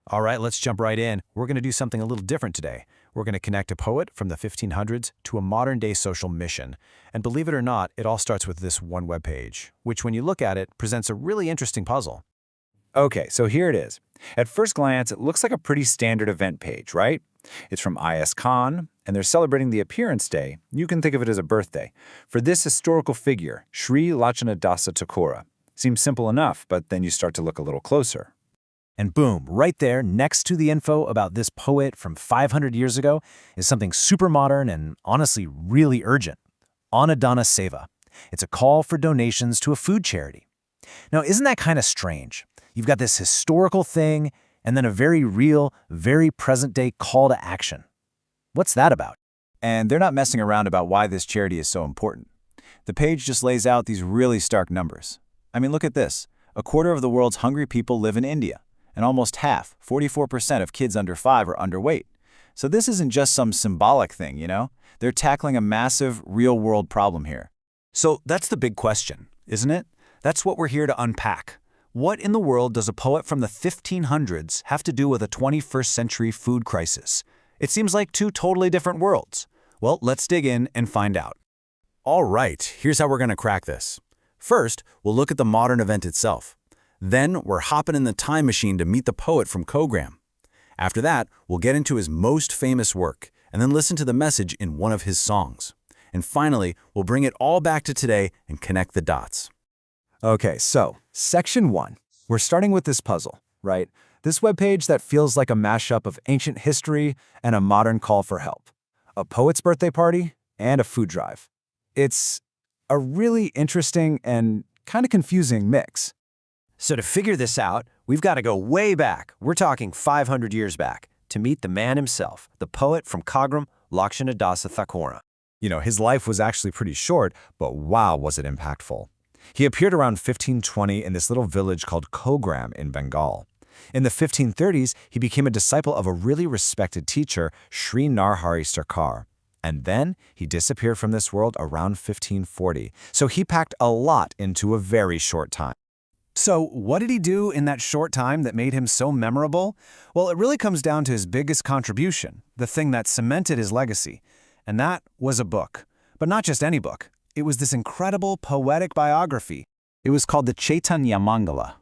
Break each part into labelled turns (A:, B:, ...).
A: All right, let's jump right in. We're going to do something a little different today. We're going to connect a poet from the 1500s to a modern-day social mission. And believe it or not, it all starts with this one webpage, which when you look at it, presents a really interesting puzzle.
B: Okay, so here it is. At first glance, it looks like a pretty standard event page, right? It's from IS Khan, and they're celebrating the appearance day. You can think of it as a birthday. For this historical figure, Śrī Lochana Dāsa Ṭhākura. Seems simple enough, but then you start to look a little closer.
A: And boom, right there, next to the info about this poet from 500 years ago, is something super modern and honestly really urgent. Annadana Seva. It's a call for donations to a food charity. Now, isn't that kind of strange? You've got this historical thing, and then a very real, very present-day call to action. What's that about?
C: And they're not messing around about why this charity is so important. The page just lays out these really stark numbers. I mean, look at this. A quarter of the world's hungry people live in India, and almost half, 44% of kids under 5 are underweight. So this isn't just some symbolic thing, you know? They're tackling a massive, real-world problem here.
A: So that's the big question, isn't it? That's what we're here to unpack. What in the world does a poet from the 1500s have to do with a 21st century food crisis? It seems like two totally different worlds. Well, let's dig in and find out. All right, here's how we're going to crack this. First, we'll look at the modern event itself. Then, we're hopping in the time machine to meet the poet from Gaurāṅga. After that, we'll get into his most famous work, and then listen to the message in one of his songs. And finally, we'll bring it all back to today and connect the dots.
B: Okay, so, Section 1. We're starting with this puzzle, right? This webpage that feels like a mashup of ancient history and a modern call for help. A poet's birthday party and a food drive. It's a really interesting and kind of confusing mix.
A: So to figure this out, we've got to go way back. We're talking 500 years back to meet the man himself, the poet from Gaurāṅga, Lochana Dāsa Ṭhākura.
B: You know, his life was actually pretty short, but wow, was it impactful. He appeared around 1520 in this little village called Gaurāṅga in Bengal. In the 1530s, he became a disciple of a really respected teacher, Śrī Narhari Sarkar. And then he disappeared from this world around 1540. So he packed a lot into a very short time.
A: So what did he do in that short time that made him so memorable? Well, it really comes down to his biggest contribution, the thing that cemented his legacy. And that was a book. But not just any book. It was this incredible poetic biography. It was called the Caitanya Maṅgala.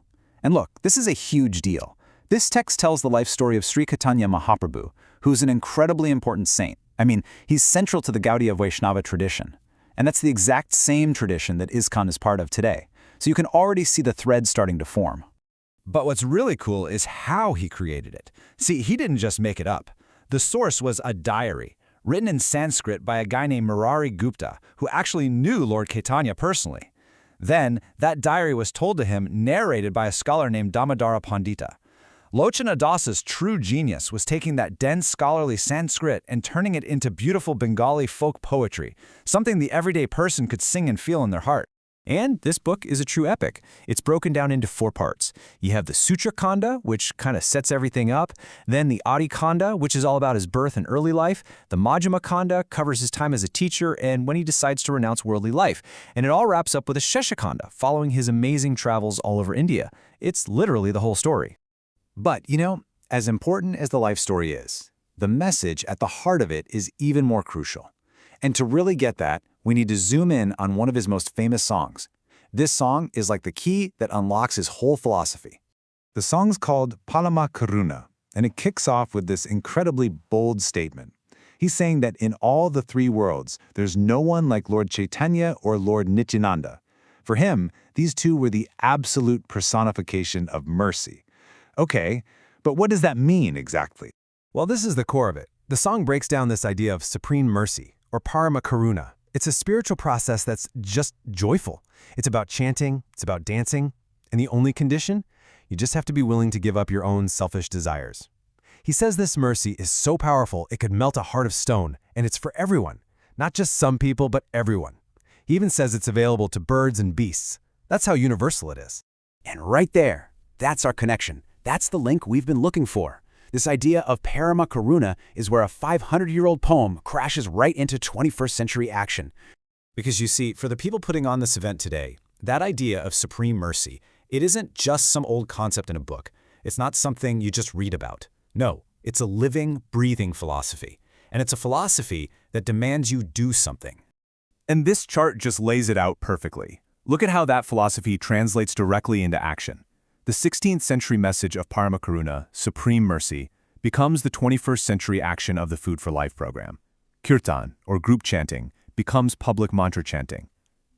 A: And look, this is a huge deal. This text tells the life story of Śrī Chaitanya Mahāprabhu, who's an incredibly important saint. I mean, he's central to the Gaudiya Vaishnava tradition. And that's the exact same tradition that ISKCON is part of today. So you can already see the thread starting to form.
D: But what's really cool is how he created it. See, he didn't just make it up. The source was a diary, written in Sanskrit by a guy named Murari Gupta, who actually knew Lord Chaitanya personally. Then, that diary was told to him, narrated by a scholar named Damodara Pandita. Lochana Dasa's true genius was taking that dense scholarly Sanskrit and turning it into beautiful Bengali folk poetry, something the everyday person could sing and feel in their heart.
A: And this book is a true epic. It's broken down into 4 parts. You have the Sutra Kanda, which kind of sets everything up. Then the Adi Kanda, which is all about his birth and early life. The Majjhima Kanda covers his time as a teacher and when he decides to renounce worldly life. And it all wraps up with a Shesha Kanda, following his amazing travels all over India. It's literally the whole story.
C: But, you know, as important as the life story is, the message at the heart of it is even more crucial. And to really get that, we need to zoom in on one of his most famous songs. This song is like the key that unlocks his whole philosophy.
B: The song's called Parama Karuna, and it kicks off with this incredibly bold statement. He's saying that in all the 3 worlds, there's no one like Lord Chaitanya or Lord Nityananda. For him, these two were the absolute personification of mercy. Okay, but what does that mean exactly?
D: Well, this is the core of it. The song breaks down this idea of supreme mercy, or Parama Karuna. It's a spiritual process that's just joyful. It's about chanting, it's about dancing, and the only condition? You just have to be willing to give up your own selfish desires. He says this mercy is so powerful it could melt a heart of stone, and it's for everyone. Not just some people, but everyone. He even says it's available to birds and beasts. That's how universal it is.
E: And right there, that's our connection. That's the link we've been looking for. This idea of Parama Karuna is where a 500-year-old poem crashes right into 21st century action.
A: Because you see, for the people putting on this event today, that idea of supreme mercy, it isn't just some old concept in a book. It's not something you just read about. No, it's a living, breathing philosophy. And it's a philosophy that demands you do something.
F: And this chart just lays it out perfectly. Look at how that philosophy translates directly into action. The 16th century message of Parama Karuna, supreme mercy, becomes the 21st century action of the Food for Life program. Kirtan, or group chanting, becomes public mantra chanting.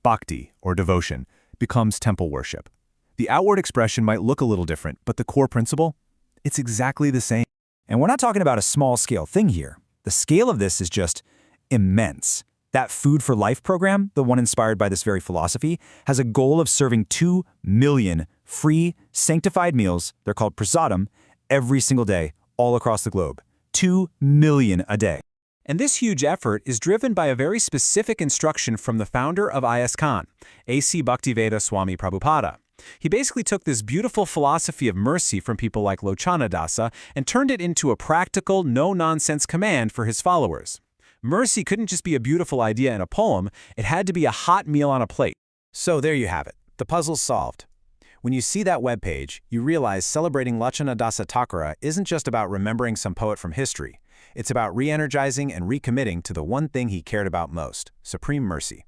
F: Bhakti, or devotion, becomes temple worship. The outward expression might look a little different, but the core principle? It's exactly the same.
B: And we're not talking about a small-scale thing here. The scale of this is just immense. That Food for Life program, the one inspired by this very philosophy, has a goal of serving 2 million free, sanctified meals, they're called prasadam, every single day, all across the globe. 2 million a day.
E: And this huge effort is driven by a very specific instruction from the founder of ISKCON, A.C. Bhaktivedanta Swami Prabhupada. He basically took this beautiful philosophy of mercy from people like Lochana Dāsa and turned it into a practical, no-nonsense command for his followers. Mercy couldn't just be a beautiful idea in a poem, it had to be a hot meal on a plate.
C: So there you have it. The puzzle's solved. When you see that webpage, you realize celebrating Lochana Dāsa Ṭhākura isn't just about remembering some poet from history. It's about re-energizing and recommitting to the one thing he cared about most, supreme mercy.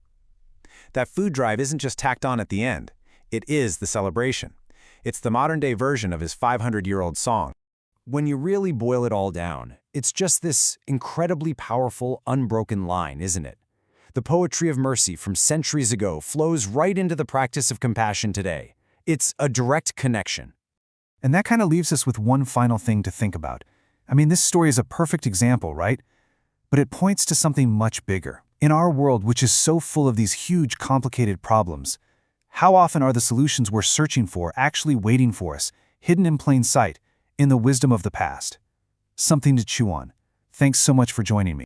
C: That food drive isn't just tacked on at the end. It is the celebration. It's the modern-day version of his 500-year-old song.
B: When you really boil it all down, it's just this incredibly powerful, unbroken line, isn't it? The poetry of mercy from centuries ago flows right into the practice of compassion today. It's a direct connection.
D: And that kind of leaves us with one final thing to think about. I mean, this story is a perfect example, right? But it points to something much bigger. In our world, which is so full of these huge, complicated problems, how often are the solutions we're searching for actually waiting for us, hidden in plain sight, in the wisdom of the past? Something to chew on. Thanks so much for joining me.